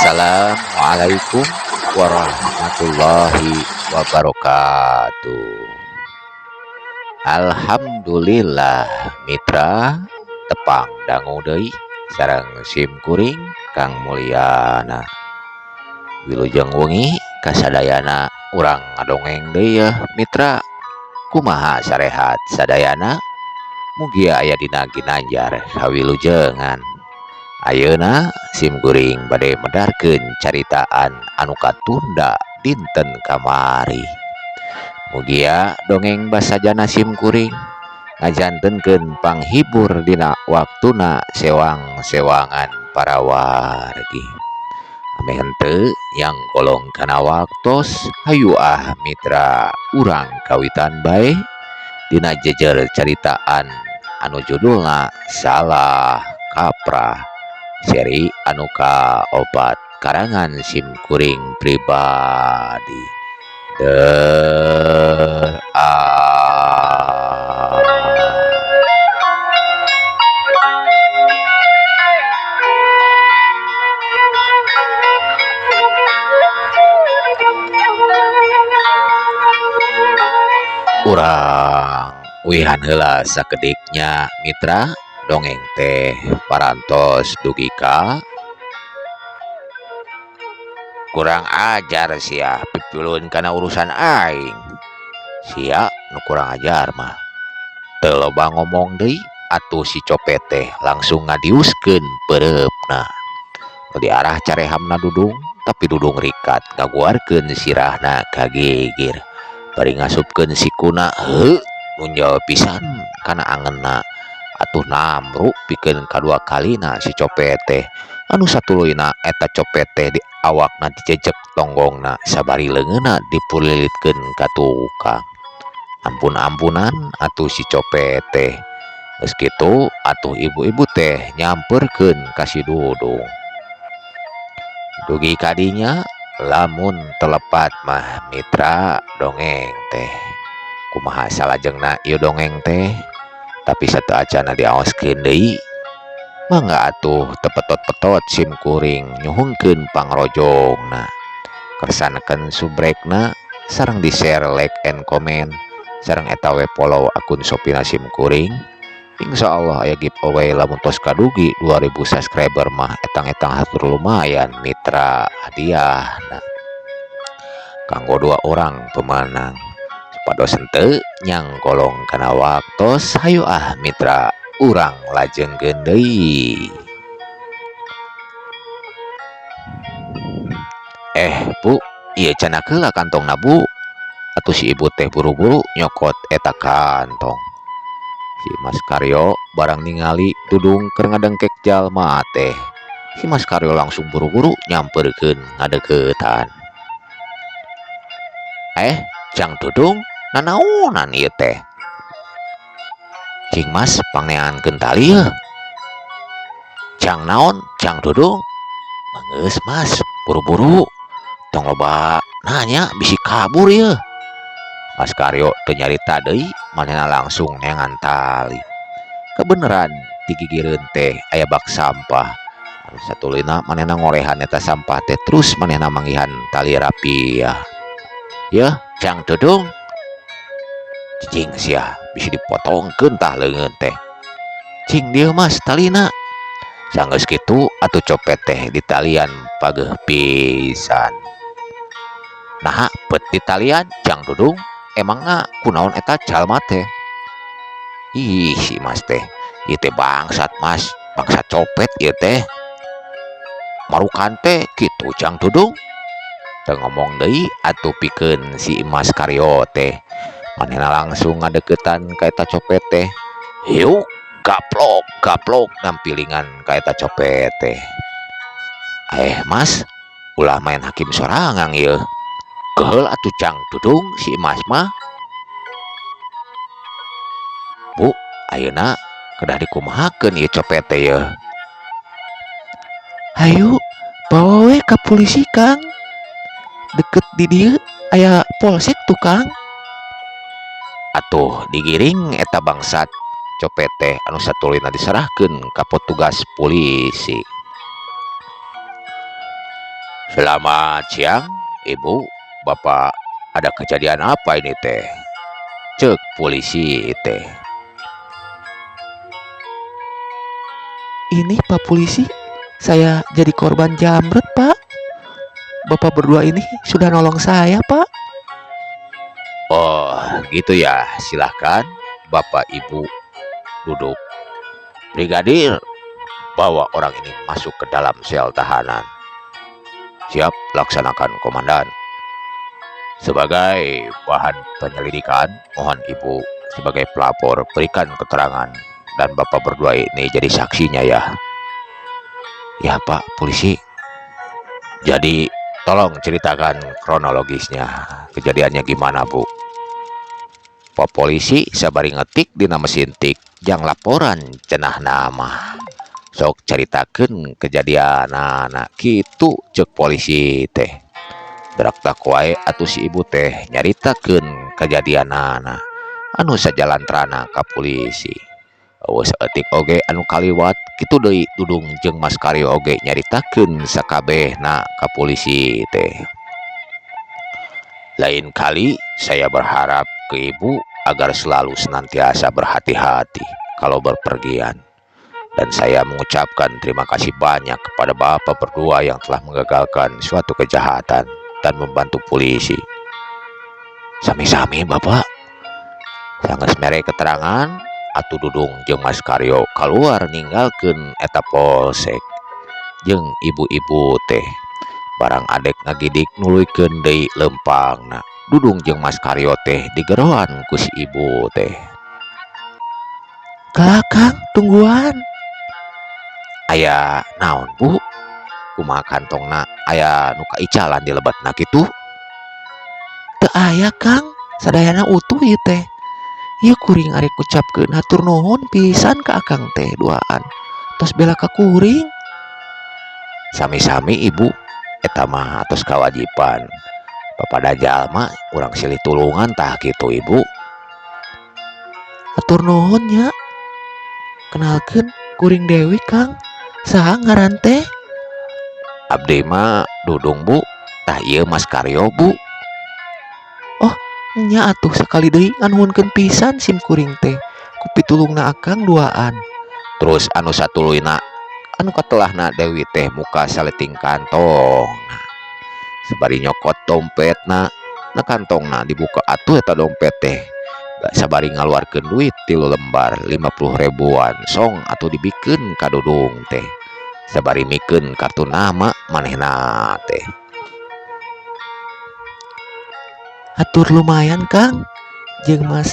Assalamualaikum warahmatullahi wabarakatuh. Alhamdulillah mitra tepang dangu deui sareng sim kuring Kang Mulyana. Wilujeng wengi kasadayana urang ngadongeng deui ya mitra. Kumaha sarehat sadayana? Mugi aya dina ginanjar kawilujengan. Ayeuna sim kuring bade medarkeun caritaan anu katunda dinten kamari. Mugia dongeng basajana sim kuring ngajantenkeun panghibur dina waktuna sewang-sewangan para wargi. Ame henteu yang golong kana waktos hayu mitra urang kawitan bae dina jejer caritaan anu judulna Salah Kaprah seri anu kaopat karangan sim kuring pribadi. Urang wihan heula sakediknya mitra dongeng teh parantos dugi ka kurang ajar sia pipilun kana urusan aing. Sia nu kurang ajar mah teu loba ngomong deui atuh si copet teh langsung ngadiuskeun pereupna. Nu diarah carehamna Dudung tapi Dudung rikat ngaguarkeun sirahna ka geger bari ngasupkeun sikuna heuh nu nyawa pisan kana angeunna. Atuh namru pikeun kadua kalina si copet teh anu satuluyna eta copet teh di awakna dijejek tonggongna sabari leungeunna dipulilitkeun ka tukang. Ampun-ampunan atuh si copet teh. Geus kitu atuh ibu-ibu teh nyamperkeun ka si Dudung. Dugi kadinya lamun telepat mah mitra dongeng teh. Kumaha salajengna ieu dongeng teh? Tapi satu acana diaoskeun deui mangga atuh tepetot-petot sim kuring nyuhungkeun pangrojongna kersanekeun subrekna sareng di share, like, and comment sareng eta we follow akun Shopee sim kuring. Insyaallah aya giveaway lamun tos kadugi 2000 subscriber mah etang-etang hatur lumayan mitra hadiahna kanggo 2 orang pemenang. Pados henteu nyang golong kana waktos hayu mitra urang lajengkeun deui. Bu, ieu cenah heula kantongna Bu. Atuh si ibu teh buru-buru nyokot eta kantong. Si Mas Karyo barang ningali Dudung keur ngadengkek jalma teh. Si Mas Karyo langsung buru-buru nyamperkeun ngadeuketan. Jang Dudung, nanaonan ieu teh? Cing Mas pangneankeun tali yeuh. Jang naon? Jang Dudung? Geus Mas, buru-buru. Tong loba nanya bisi kabur yeuh. Mas Karyo teu nyarita deui, manehna langsung neangan tali. Kebeneran digigireun teh aya bak sampah. Anu satulina manehna ngorehan eta sampah teh terus manehna manggihan tali rapiah. Yeuh, Jang Dudung. Cing sia bisa dipotongkeun tah leungeun teh. Cing dieu Mas talina. Sanggeus kitu atuh copet teh ditalian pageuh pisan. Nah, bet ditalian Jang Dudung. Emangna kunaon eta jalma teh? Ih, si Mas teh. Ieu teh bangsat Mas, bangsat copet ieu teh. Marukan teh kitu Jang Dudung. Teu ngomong deui atuh pikeun si Mas Karyo teh. Manehna langsung ngadeuketan ka eta copet teh. Hiuk gaplok nampilingan ka eta copet teh. Mas, ulah main hakim sorangan ieu. Keheul atuh Jang Dudung si Mas mah. Bu, ayeuna kedah dikumahakeun ieu copet teh yeuh. Hayu, bawa we ka polisi Kang. Deket di dieu aya polsek tuh Kang. Atuh digiring eta bangsat copet teh anu satulina diserahkeun ka petugas polisi. Selamat siang, Ibu, Bapak. Ada kejadian apa ini teh? Cek polisi teh. Ini Pak Polisi, saya jadi korban jamret Pak. Bapak berdua ini sudah nolong saya Pak. Oh, gitu ya. Silahkan, Bapak Ibu duduk. Brigadir, bawa orang ini masuk ke dalam sel tahanan. Siap, laksanakan, Komandan. Sebagai bahan penyelidikan, mohon Ibu sebagai pelapor berikan keterangan dan Bapak berdua ini jadi saksinya ya. Ya Pak Polisi. Jadi tolong ceritakan kronologisnya. Kejadiannya gimana Bu? Pak Polisi sabari ngetik dina mesin tik jang laporan cenah nama. Sok ceritakan kejadian anak gitu cek polisi teh. Derak tak wae atuh si ibu teh nyaritakeun kejadian anak anu sajalan terana ka polisi. Awas etik oge anu kaliwat kitu deui Dudung jeung Mas Karyo oge nyaritakeun sakabehna ka polisi teh. Lain kali saya berharap ke ibu agar selalu senantiasa berhati-hati kalau berpergian. Dan saya mengucapkan terima kasih banyak kepada Bapak berdua yang telah menggagalkan suatu kejahatan dan membantu polisi. Sami-sami Bapak. Sangat mere keterangan atuh Dudung jeung Mas Karyo keluar ninggalkeun eta polsek. Jeung ibu-ibu teh barang adek ngagidik nuluykeun deui lempangna. Dudung jeung Mas Karyo teh digeroan ku si ibu teh. Kang, tungguan. Aya naon Bu? Kumaha kantongna aya nu kaicalan di lebatna kitu? Teu aya Kang, sadayana utuh ieu teh. Ieu kuring arek ucapkeun hatur nuhun pisan ka Akang teh duaan. Tos bela ka kuring. Sami-sami Ibu, eta mah atos kawajiban. Bapada jalma urang silih tulungan tah kitu Ibu. Hatur nuhun nya. Kenalkeun kuring Dewi Kang. Saha ngaran teh? Abdi mah Dudung Bu, tah ieu Mas Karyo Bu. Oh, nya atuh sakali deui nganuhunkeun pisan sim kuring teh. Ku pitulungna Akang duaan. Terus anu satuluyna anu katelahna Dewi teh muka saleting kantong. Sabari nyokot dompetna, na kantongna dibuka atuh eta dompet teh. Sabari ngaluarkeun duit 3 lembar 50 ribuan song atau dibikeun ka Dudung teh. Sabari mikeun kartu nama manehna teh. Hatur lumayan Kang. Jeung Mas.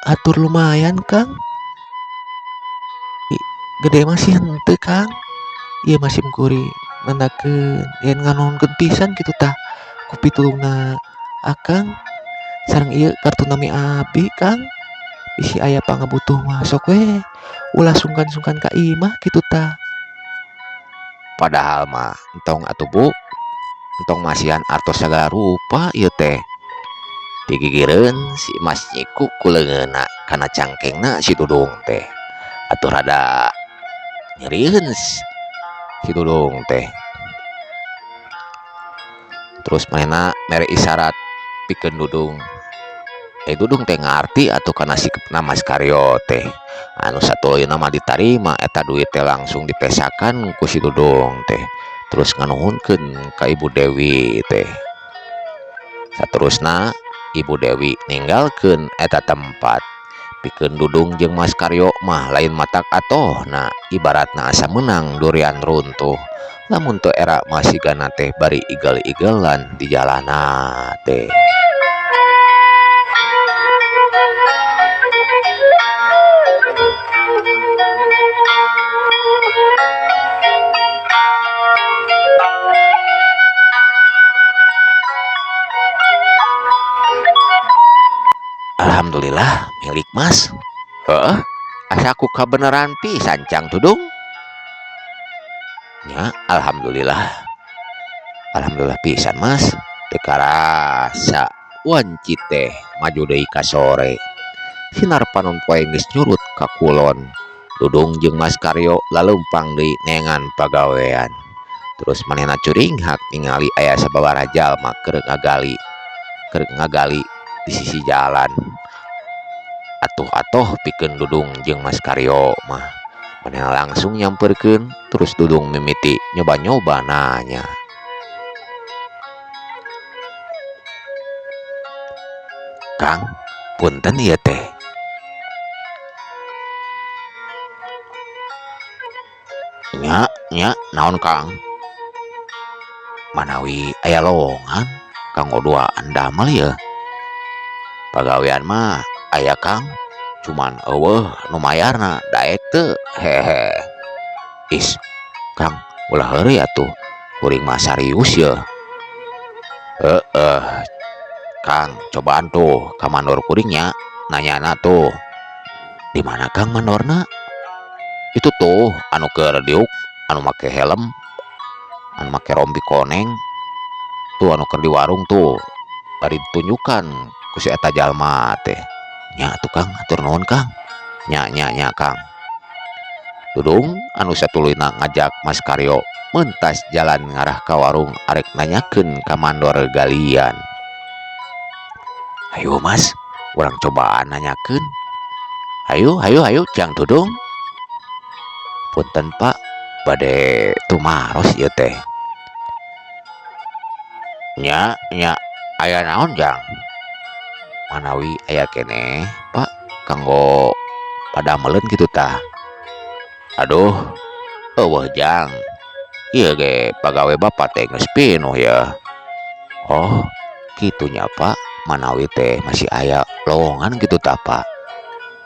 Hatur lumayan Kang. Gede masih henteu Kang. Ieu masih kuring nandakeun yen nganuhunkeun pisan kitu tah ku pitulungna Akang. Sareng ieu kartu nami abi Kang. Bisi aya pangabutuh mah sok we ulah sungkan-sungkan ka imah kitu tah. Padahal mah entong atuh Bu, entong masihan artos sagala rupa ieu teh. Digigireun si Mas Nyiku ku leungeunna kana cangkengna si Dudung teh. Atuh rada nyerieun si Dudung teh. Terus manehna mere isyarat pikeun Dudung. Dudung teh ngarti atuh kana sikepna Mas Karyo teh. Anu satuluyna mah ditarima eta duit teh langsung dipesakan ku si Dudung teh. Terus nganuhunkeun ka Ibu Dewi teh. Saterusna Ibu Dewi ninggalkeun eta tempat. Pikeun Dudung jeung Mas Karyo mah lain matak atohna, ibaratna asa menang durian runtuh. Lamun teu era masih gana teh bari igel-igelan di jalana teh. Alhamdulillah milik Mas. Heeh, asaku kabeneran pisan cang Dudung. Ya, alhamdulillah. Alhamdulillah pisan Mas. Teu karasa wanci teh maju deui ka sore. Sinar panon poe geus nyurut ka kulon. Dudung jeung Mas Karyo lalempang deui neangan pagawean. Terus manehna curing hak ningali aya sababaraha jalma keur ngagali di sisi jalan. Atuh pikeun Dudung jeung Mas Karyo mah manehna langsung nyamperkeun. Terus Dudung mimiti nyoba-nyoba nanya, "Kang, punten ieu teh, nya naon Kang?" "Manawi aya lowongan kanggo duaan damel ya." "Pagawean mah aya Kang, cuman eueuh nu mayarna daek teu." "Hehe. Is, Kang, ulah heureuy atuh, kuring mah serius ya." "Heeh, Kang, cobaan tuh ka mandor kuringnya nanyana tuh." "Di mana Kang mandorna?" "Itu tuh anu keur diuk, anu make helm, anu make rompi koneng tuh, anu keur di warung tuh, bari ditunjukkan ku si eta jalma teh." "Nya tuh Kang, atur nuhun Kang." Nya Kang." Dudung anu satuluyna ngajak Mas Karyo mentas jalan ngarah ka warung arek nanyakeun ka mandor galian. "Hayu Mas, urang cobaan nanyakeun." Hayu Cang Dudung." "Punten Pak, bade tumaros ieu teh." Nya aya naon Jang?" "Manawi aya keneh Pak, kanggo padamelen kitu tah." "Aduh, eueuh Jang, ieu ge pagawe Bapak teh geus pinuh ya." "Oh, kitunya Pak, manawi teh masih aya lowongan gitu tah Pak,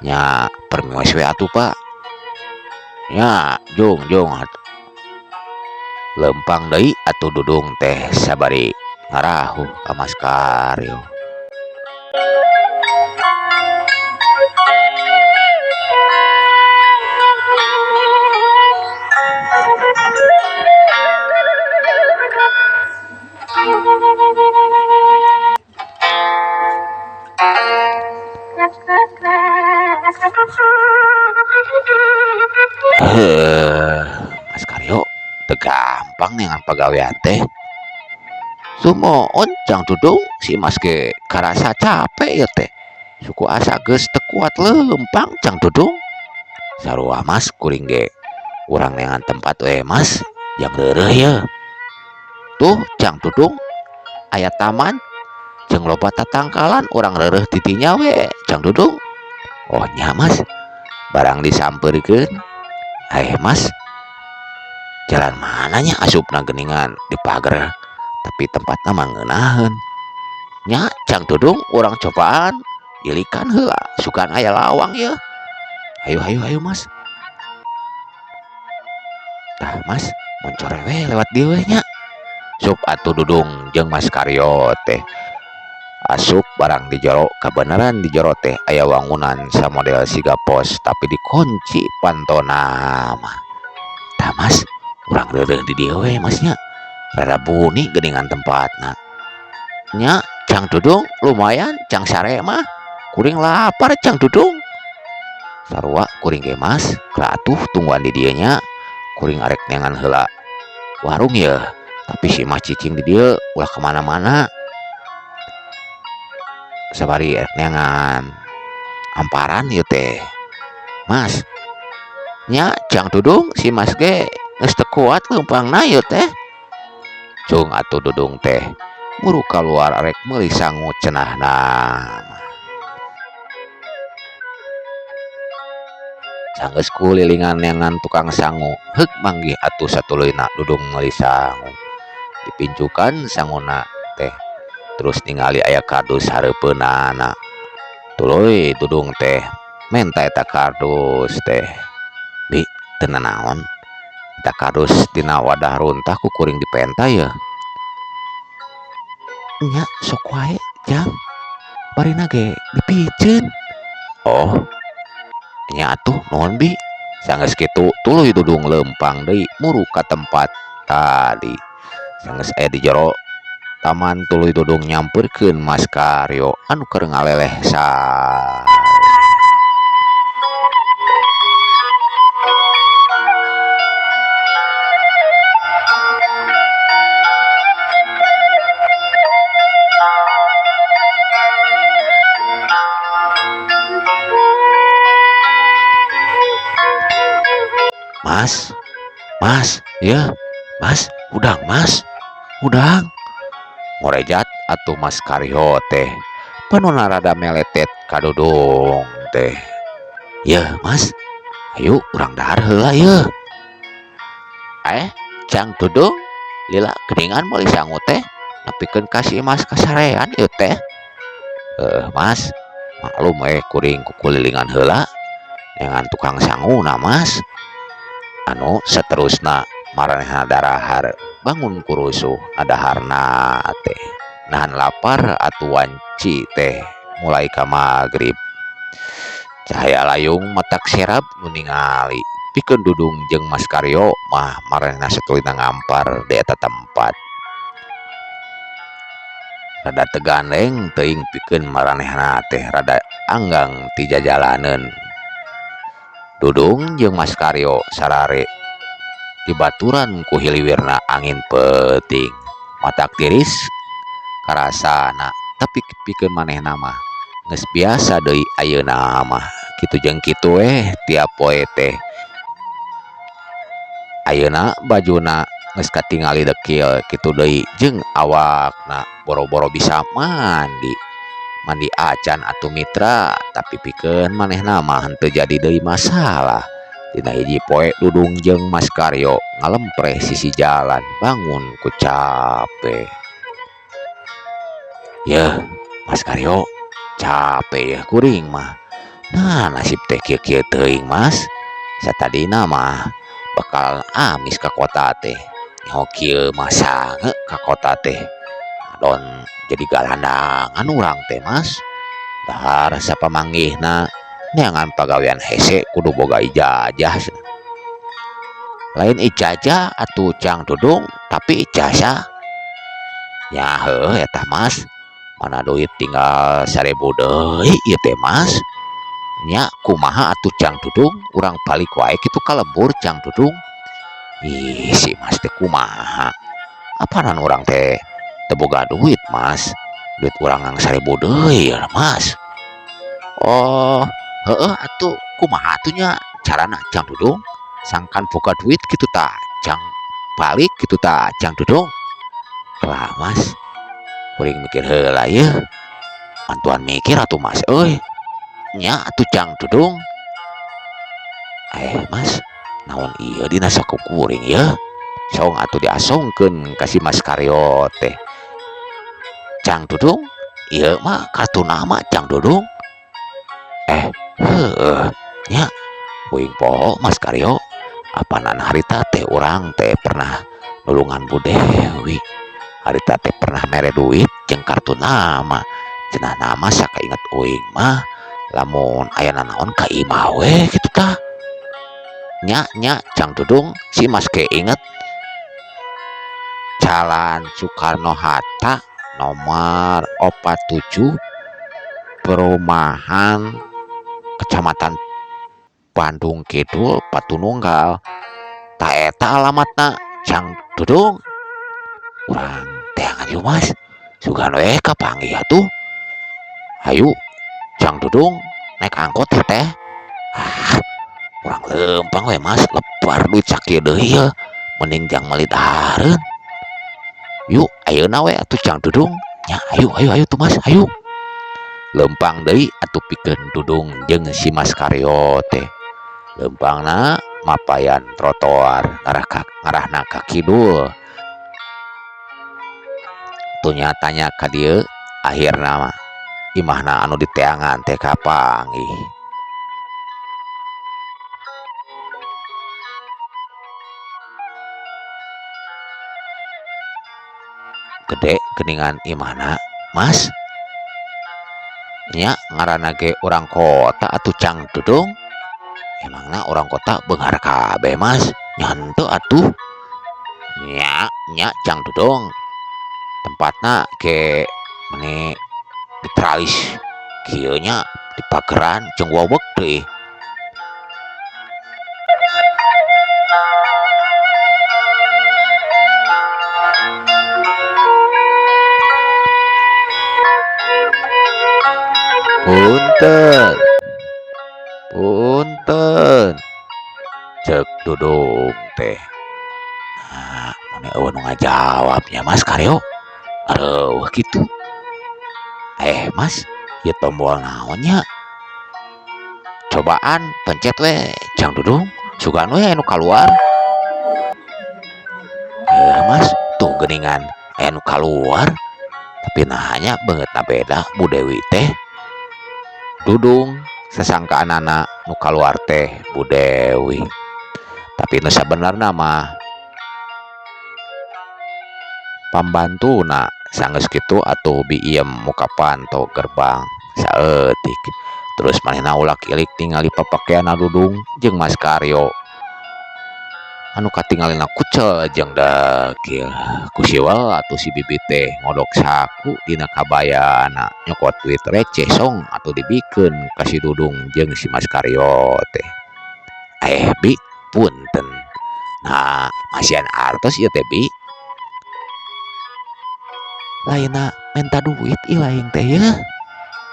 nya permiwes we atuh Pak." "Nya jung lempang deui atuh Dudung teh sabari ngarahuh ka Mas Karyo." Mas Karyo teu gampang dengan pagawean teh. "Sumoon Cang Dudung, si Mas ge karasa capek ya teh. Suku asa geus teu kuat leumpang Cang Dudung." "Sarua Mas, kuring ge urang neangan tempat we Mas, jang reureuh ya. Tuh Cang Dudung, aya taman jeung loba tatangkalan, urang reureuh di dinya we Cang Dudung." "Oh nya Mas, barang disampeurkeun." Mas, jalan mananya asupna geningan di pager, tapi tempatna mah ngeunaheun." "Nya Cang Dudung, urang cobaan ilikan heula, sugan aya lawang ya." Hayu Mas." "Tah Mas, moncore we lewat dieu we nya." Sup atuh Dudung jeung Mas Karyo teh asup barang di jero. Kabeneran di jero teh aya wangunan samodel siga pos, tapi dikunci pantona mah. "Tah Mas, urang reureuh di dieu we Masnya, rada buni geuningan tempatna." "Nya Cang Dudung, lumayan Cang sare mah, kuring lapar Cang Dudung." "Sarua kuring ge Mas, atuh tungguan di dieu nya, kuring arek neangan heula warung ya, tapi si Mas cicing di dieu ulah kemana-mana, sabari arek neangan amparan ieu teh Mas." "Nya Cang Dudung, si Mas ge geus teu kuat leumpangna ieu teh." Cung atuh Dudung teh muru kaluar arek meuli sangu cenahna. Sanggeus kulilingan neangan tukang sangu, heuk manggih atuh satuluyna Dudung meuli sangu. Dipincukan sanguna teh, terus ningali aya kardus hareupeunana. Tuluy Dudung teh menta eta kardus teh. "Bi, teu nanaon, eta kardus dina wadah runtah ku kuring dipenta ya." "Nya sok wae Jang, barina ge dipiceun." "Oh nya atuh nuhun Bi." Sanggeus kitu tuluy Dudung leumpang deui muru ka tempat tadi. Sanggeus aya di jero taman tuluy Dudung nyampeurkeun Mas Karyo anu keur ngaleleh sare. Mas, Mas, ya, Mas, udang, Mas, udang. Ngorejat atuh Mas Karyo teh. Panonna rada meletet ka Dudung teh. Ya, Mas, ayo urang dahar heula ye. Cang Dudung, lila geningan meuli sangu teh. Nepikeun kasih Mas kasarean ieu teh. Mas, maklum kuring kukulilingan heula dengan tukang sangu na Mas. Anu saterusna maranehna darahar bangun kurusuh nadaharna teh. Nahan lapar atuh wanci teh mulai ka magrib. Cahaya layung matak serap nu ningali pikeun Dudung jeung Mas Karyo mah maranehna satulina ngampar di eta tempat. Rada tegandeng teuing pikeun maranehna teh rada anggang ti jajalaneun. Dudung jeung Mas Karyo sarare dibaturan ku hiliwirna angin peuting. Matak tiris karasana tapi pikeun manehna mah geus biasa deui ayeuna mah. Kitu jeung kitu tiap poe teh. Ayeuna bajuna geus katingali dekil kitu deui jeung awakna boro-boro bisa mandi acan atuh mitra, tapi pikeun manehna mah henteu jadi deui masalah. Dina hiji poe Dudung jeung Mas Karyo ngalempreh sisi jalan bangun ku capek. Yeuh, Mas Karyo, capek ya kuring mah. Nah, nasib teh kieu-kieu teuing Mas. Satadina mah bakal amis ka kota teh. Nyaho kieu mah sange ka kota teh. Don jadi galandangan urang teh Mas. Dahar sapamanggihna neangan pagawean hese kudu boga ijazah. Lain ijazah atuh Cang Dudung, tapi ijazah. Ya heuh eta Mas. Mana duit tinggal 1000 deui ieu teh Mas. Nya kumaha atuh Cang Dudung, urang balik wae kitu ka lembur Cang Dudung. Ih si Mas teh kumaha? Apanan urang teh teu boga duit Mas. Duit urang ang 1000 deui Mas. Oh, heeh atuh kumaha atuh nya carana Cang Dudung? Sangkan boga duit kitu tah Cang balik kitu tah Cang Dudung. Wah Mas, kuring mikir heula yeuh. Mantuan mikir atuh Mas euy. Nya atuh Cang Dudung. Mas, naon ieu dina saku kuring ya? Song atuh diasongkeun ka si Mas Karyo teh. Cang Dudung, ieu mah kartu nama Cang Dudung. Heueuh, nya puing poho Mas Karyo. Apanan harita teh urang teh pernah nulungan Bu Dewi. Harita teh pernah mere duit jeung kartu nama. Cenah nama sakainget uing mah lamun aya nanaon ka imah we kitu tah. Nya Cang Dudung si Mas ke inget Jalan Soekarno Hatta nomor 47 perumahan Kecamatan Bandung Kidul Patununggal. Ta eta alamatna Cang Dudung. Urang teangan yeuh Mas. Sugan we kapanggih atuh. Hayu Cang Dudung naik angkot teh. Urang lempang we Mas, lebar duit sakieu deui ya. Mending jang meuli dahareun. Yuk ayeuna we atuh Cang Dudung. Nya ayo tuh Mas, ayo. Lempang deui atuh pikeun Dudung jeung si Mas Karyo teh. Lempangna mapayan trotoar ngarahna ka kidul. Tunya tanya ka dieu akhirna mah imahna anu diteangan teh kapanggih. Gede geningan imahna Mas. Nya ngaranna ge urang kota atuh Cang Dudung. Emangna orang kota beunghar kabeh Mas? Nya henteu atuh. Nya Cang Dudung. Tempatna ge meni diteralis kieu nya di pageran jeung wewek deui. Punten cek Dudung teh. Nah, mana eueuh nu ngajawabnya Mas Karyo. Aduh gitu. Mas, ieu tombol naonnya? Cobaan pencet we, Cang Dudung. Sugan we anu keluar. Mas, tuh geningan anu keluar. Tapi nahanya banget beda Bu Dewi teh. Dudung sesangkaan anak nu keluar teh Bu Dewi. Tapi nu sabenerna mah pambantu na sanggeus kitu atuh biiem muka panto gerbang saeutik. Terus manehna ulah ilik tingali papakeana Dudung jeung Mas Karyo anu katinggalina kucel jeung dekil ku siwal atuh si bibi teh ngodok saku dina kabayana nyokot duit receh song atuh dibikeun ka si Dudung jeung si Mas Karyo teh. Bi punten. Nah, masihan artos ieu teh Bi. Lainna minta duit lain teh ya.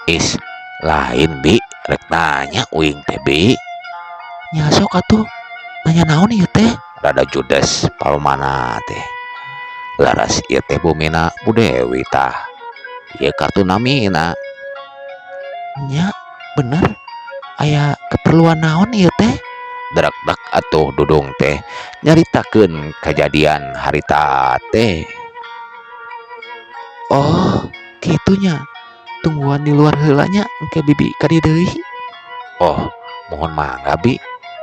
Is lain Bi, rek nanya uing teh Bi. Nya sok atuh nanya naon ieu teh? Rada judes palmana teh. Laras ieu teh bumina Bu Dewi tah. Ieu kartu namina. Nya bener aya keperluan naon ieu teh? Derak-dak atuh Dudung teh nyaritakeun kejadian harita teh. Oh, kitunya. Tungguan di luar heulanya engke bibi ka dieu deui. Oh, mohon mangga Bi.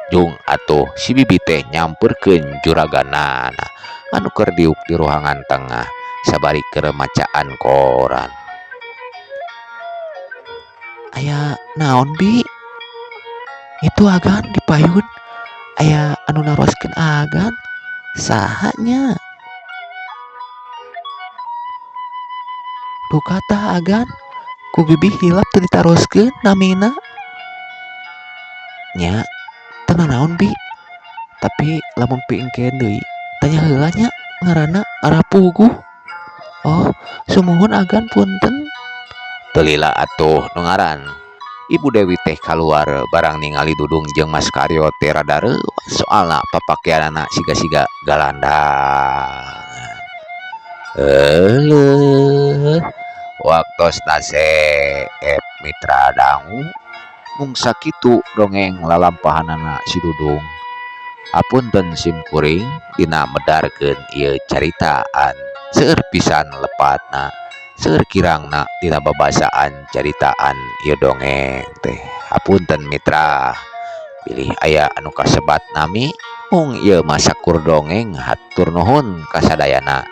Jung atuh si bibi teh nyamperkeun juraganana anu keur diuk di ruangan tengah sabari keur macaan koran. Aya naon Bi? Itu agan dipayun. Aya anu naroskeun agan. Sahanya? Tuh kata agan ku bibi hilap teu ditaroskeun namina. Nya teu naon Bi. Tapi lamun piengkeun deui tanya heula nya ngaranna Arapuguh. Oh, sumuhun agan punten. Teu lila atuh nu ngaran Ibu Dewi teh kaluar barang ningali Dudung jeung Mas Karyo teh rada reueuh soalna papakeanana siga-siga galandangan. Waktosna seep mitra dangu mung sakitu dongeng lalampahanana si Dudung. Apunten sim kuring dina medarkeun ieu caritaan seueur pisan lepatna seueur kirangna dina babasaan caritaan ieu dongeng teh. Hapunten mitra, pilih aya anu kasebat nami mung ieu mah sakur dongeng hatur nuhun kasadayana.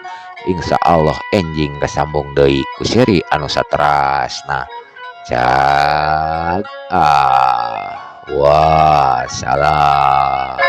Insyaallah enjing kasambung deui ku seri anu saterasna. Wassalam.